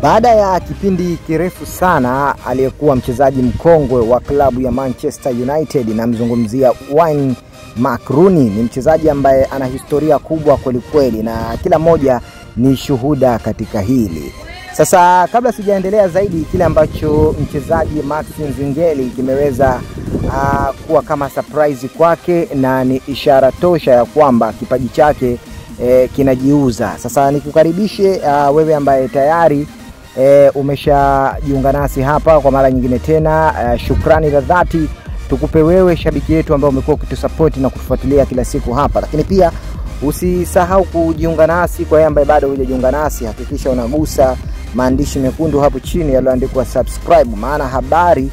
Baada ya kipindi kirefu sana, aliyekuwa mchezaji mkongwe wa klabu ya Manchester United na mzungumzia Wayne Mark Rooney, ni mchezaji ambaye ana historia kubwa kweli na kila mmoja ni shuhuda katika hili. Sasa kabla sijaendelea zaidi, kile ambacho mchezaji Max Nzengeli kimeweza kuwa kama surprise kwake na ni ishara tosha ya kwamba kipaji chake kinajiuza. Sasa nikukaribishe wewe ambaye tayari umeshajiunga nasi hapa kwa mara nyingine tena. Shukrani za dhati tukupe wewe shabiki yetu ambaye umekuwa ukitusupport na kutufuatilia kila siku hapa. Lakini pia usisahau kujiunga nasi. Kwa yeye ambaye bado hujajiunga nasi, hakikisha unagusa maandishi mekundu hapo chini yaliyoandikwa subscribe, maana habari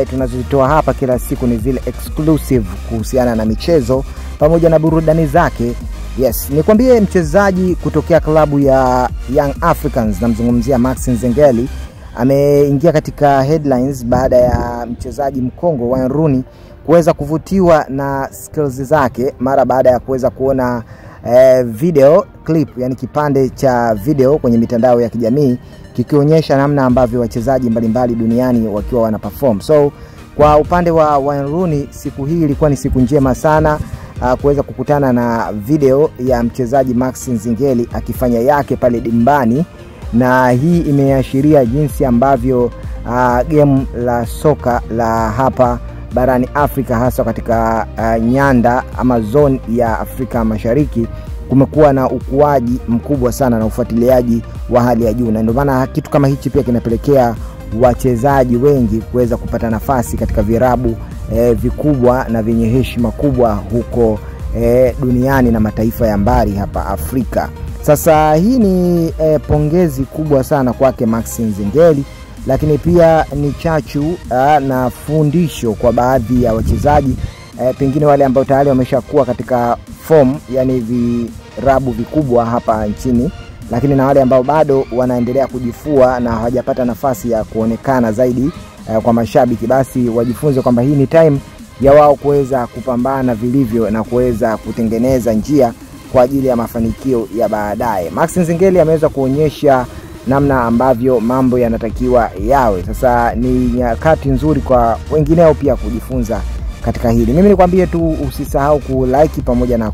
tunazozitoa hapa kila siku ni zile exclusive kuhusiana na michezo pamoja na burudani zake. Yes, nikwambie mchezaji kutokea klabu ya Young Africans, namzungumzia Max Nzengeli, ameingia katika headlines baada ya mchezaji mkongwe Wayne Rooney kuweza kuvutiwa na skills zake mara baada ya kuweza kuona video clip, yani kipande cha video kwenye mitandao ya kijamii kikionyesha namna ambavyo wachezaji mbalimbali duniani wakiwa wana perform. So kwa upande wa Wayne Rooney, siku hii ilikuwa ni siku njema sana kuweza kukutana na video ya mchezaji Max Nzengeli akifanya yake pale dimbani, na hii imeashiria jinsi ambavyo game la soka la hapa barani Afrika, hasa katika nyanda ama zone ya Afrika Mashariki, kumekuwa na ukuaji mkubwa sana na ufuatiliaji wa hali ya juu, na ndio maana kitu kama hichi pia kinapelekea wachezaji wengi kuweza kupata nafasi katika virabu vikubwa na vyenye heshima kubwa huko duniani na mataifa ya mbali hapa Afrika. Sasa hii ni pongezi kubwa sana kwake Max Nzengeli, lakini pia ni chachu na fundisho kwa baadhi ya wachezaji pengine wale ambao tayari wameshakuwa katika form, yani virabu vikubwa hapa nchini, lakini na wale ambao bado wanaendelea kujifua na hawajapata nafasi ya kuonekana zaidi kwa mashabiki, basi wajifunze kwamba hii ni time ya wao kuweza kupambana vilivyo na kuweza kutengeneza njia kwa ajili ya mafanikio ya baadaye. Max Nzengeli ameweza kuonyesha namna ambavyo mambo yanatakiwa yawe. Sasa ni nyakati nzuri kwa wengineo pia kujifunza katika hili. Mimi nikwambie tu usisahau kulike pamoja na